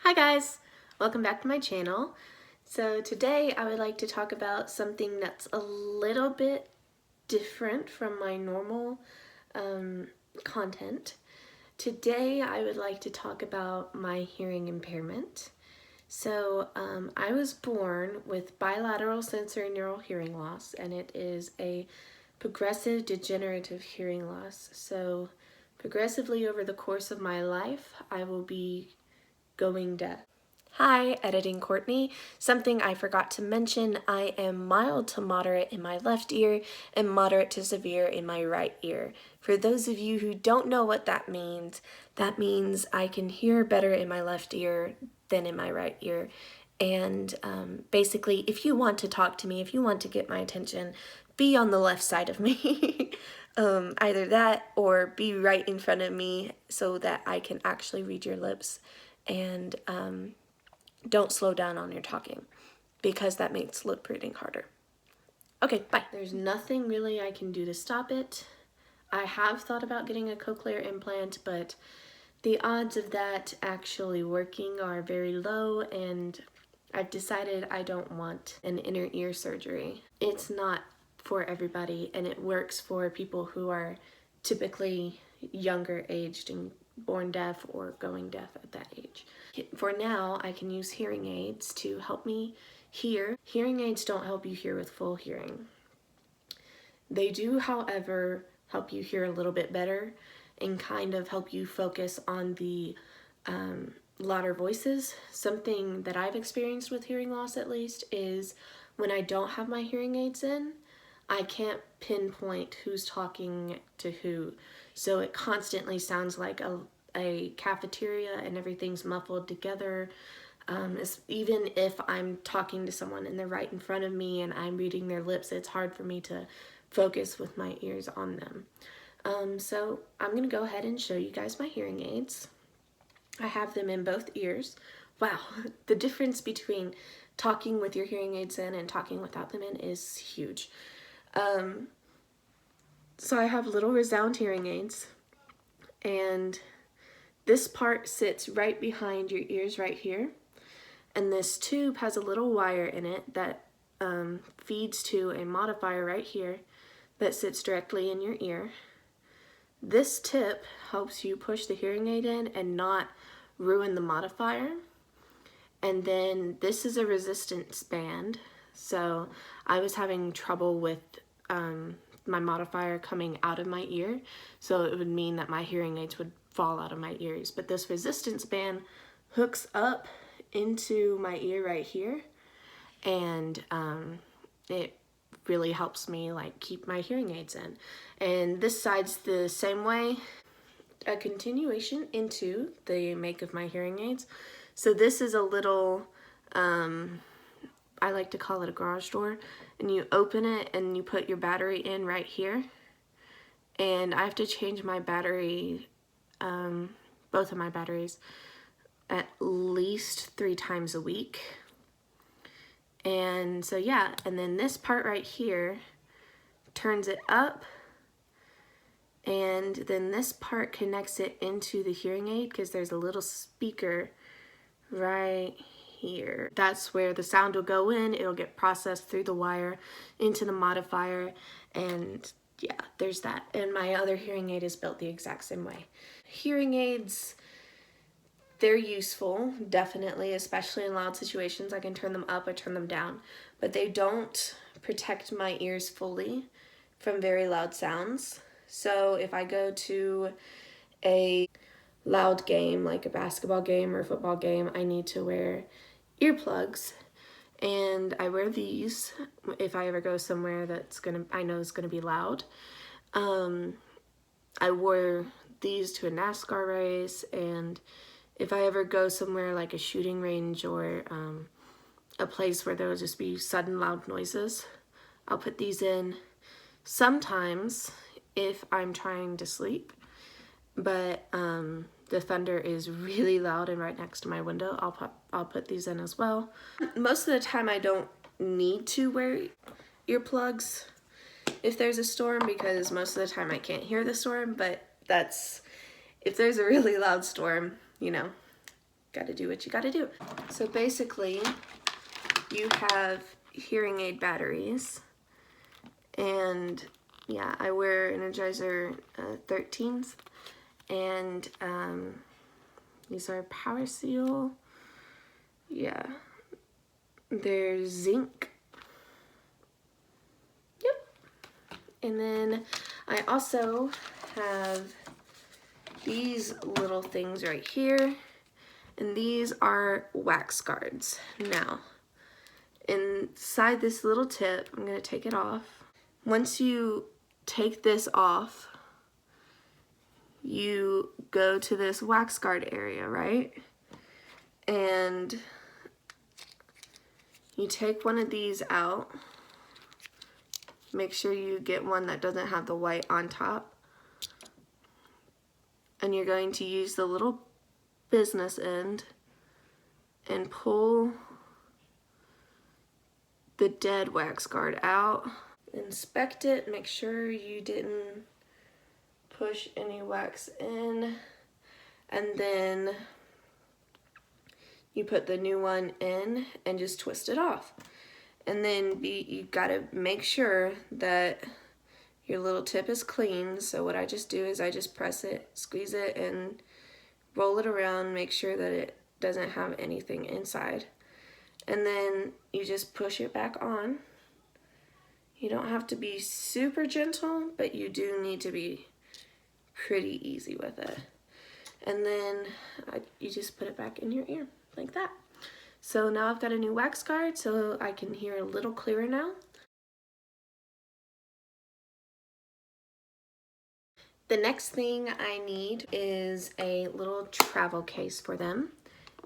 Hi guys, welcome back to my channel. So today I would like to talk about something that's a little bit different from my normal content. Today I would like to talk about my hearing impairment. So I was born with bilateral sensorineural hearing loss, and it is a progressive degenerative hearing loss. So progressively over the course of my life, I will be going deaf. Hi, Editing Courtney. Something I forgot to mention, I am mild to moderate in my left ear and moderate to severe in my right ear. For those of you who don't know what that means I can hear better in my left ear than in my right ear. And basically, if you want to talk to me, if you want to get my attention, be on the left side of me. Either that or be right in front of me so that I can actually read your lips. And don't slow down on your talking because that makes lip reading harder. Okay, bye. There's nothing really I can do to stop it. I have thought about getting a cochlear implant, but the odds of that actually working are very low, and I've decided I don't want an inner ear surgery. It's not for everybody, and it works for people who are typically younger aged and born deaf or going deaf at that age. For now, I can use hearing aids to help me hear. Hearing aids don't help you hear with full hearing. They do, however, help you hear a little bit better and kind of help you focus on the louder voices. Something that I've experienced with hearing loss, at least, is when I don't have my hearing aids in, I can't pinpoint who's talking to who. So it constantly sounds like a cafeteria and everything's muffled together. Even if I'm talking to someone and they're right in front of me and I'm reading their lips, it's hard for me to focus with my ears on them. So I'm going to go ahead and show you guys my hearing aids. I have them in both ears. Wow, the difference between talking with your hearing aids in and talking without them in is huge. So I have little resound hearing aids, and this part sits right behind your ears right here, and this tube has a little wire in it that feeds to a modifier right here that sits directly in your ear. This tip helps you push the hearing aid in and not ruin the modifier. And then this is a resistance band, so I was having trouble with my modifier coming out of my ear, so it would mean that my hearing aids would fall out of my ears. But this resistance band hooks up into my ear right here, and it really helps me like keep my hearing aids in. And this side's the same way, a continuation into the make of my hearing aids. So this is a little, I like to call it a garage door, and you open it and you put your battery in right here. And I have to change my battery, both of my batteries, at least 3 times a week. And so yeah, and then this part right here turns it up, and then this part connects it into the hearing aid because there's a little speaker right here. That's where the sound will go in. It'll get processed through the wire into the modifier, and yeah, there's that. And my other hearing aid is built the exact same way. Hearing aids, they're useful, definitely, especially in loud situations. I can turn them up or turn them down, but they don't protect my ears fully from very loud sounds. So if I go to a loud game, like a basketball game or a football game, I need to wear earplugs. And I wear these if I ever go somewhere that's I know is gonna be loud. I wore these to a NASCAR race, and if I ever go somewhere like a shooting range or a place where there will just be sudden loud noises, I'll put these in. Sometimes if I'm trying to sleep, but the thunder is really loud and right next to my window, I'll put these in as well. Most of the time I don't need to wear earplugs if there's a storm, because most of the time I can't hear the storm, but that's if there's a really loud storm, you know, gotta do what you gotta do. So basically, you have hearing aid batteries, and yeah, I wear Energizer 13s, and these are Power Seal. Yeah, they're zinc. Yep. And then I also have these little things right here, and these are wax guards. Now, inside this little tip, I'm gonna take it off. Once you take this off, you go to this wax guard area, right? And you take one of these out. Make sure you get one that doesn't have the white on top. And you're going to use the little business end and pull the dead wax guard out. Inspect it, make sure you didn't push any wax in, and then you put the new one in and just twist it off. And then you gotta make sure that your little tip is clean. So what I just do is I just press it, squeeze it, and roll it around, make sure that it doesn't have anything inside. And then you just push it back on. You don't have to be super gentle, but you do need to be pretty easy with it. And then you just put it back in your ear like that. So now I've got a new wax guard, so I can hear a little clearer now. The next thing I need is a little travel case for them.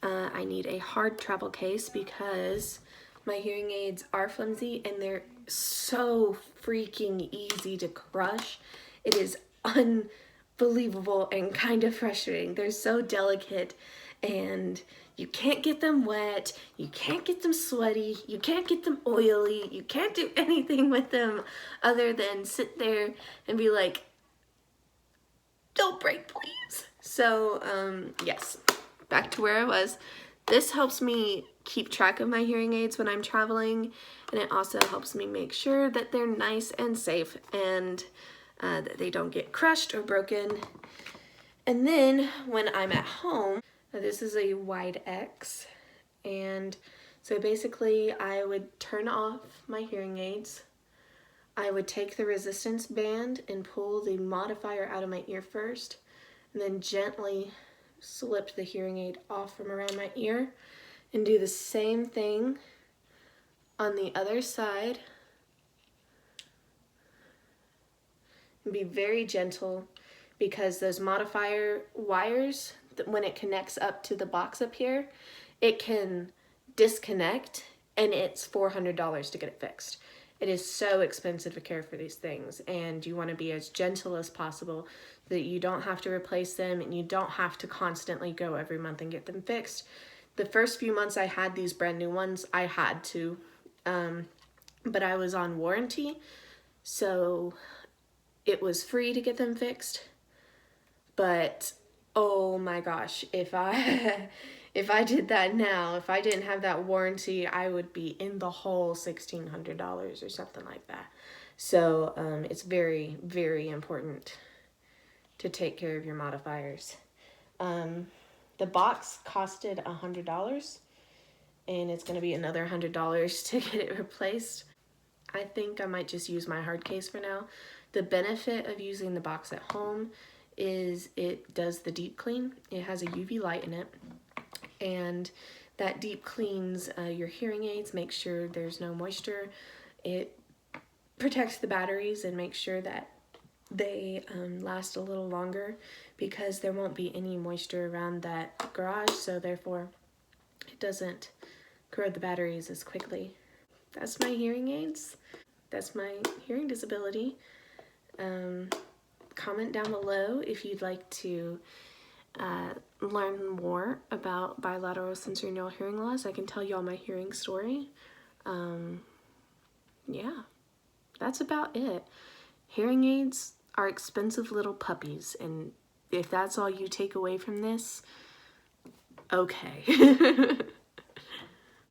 I need a hard travel case because my hearing aids are flimsy and they're so freaking easy to crush. It is unbelievable and kind of frustrating. They're so delicate and you can't get them wet, you can't get them sweaty, you can't get them oily, you can't do anything with them other than sit there and be like, don't break, please. So, yes, back to where I was. This helps me keep track of my hearing aids when I'm traveling, and it also helps me make sure that they're nice and safe and that they don't get crushed or broken. And then when I'm at home, this is a wide X, and so basically I would turn off my hearing aids. I would take the resistance band and pull the modifier out of my ear first, and then gently slip the hearing aid off from around my ear, and do the same thing on the other side. And be very gentle because those modifier wires, when it connects up to the box up here, it can disconnect and it's $400 to get it fixed. It is so expensive to care for these things, and you want to be as gentle as possible so that you don't have to replace them and you don't have to constantly go every month and get them fixed. The first few months I had these brand new ones, I had to, but I was on warranty, so it was free to get them fixed. But oh my gosh, if I did that now, if I didn't have that warranty, I would be in the hole $1,600 or something like that. So it's very, very important to take care of your modifiers. The box costed $100, and it's going to be another $100 to get it replaced. I think I might just use my hard case for now. The benefit of using the box at home is it does the deep clean. It has a UV light in it, and that deep cleans your hearing aids, makes sure there's no moisture. It protects the batteries and makes sure that they last a little longer because there won't be any moisture around that garage, so therefore it doesn't corrode the batteries as quickly. That's my hearing aids. That's my hearing disability. Comment down below if you'd like to learn more about bilateral sensorineural hearing loss. I can tell you all my hearing story. Yeah, that's about it. Hearing aids are expensive little puppies, and if that's all you take away from this, okay.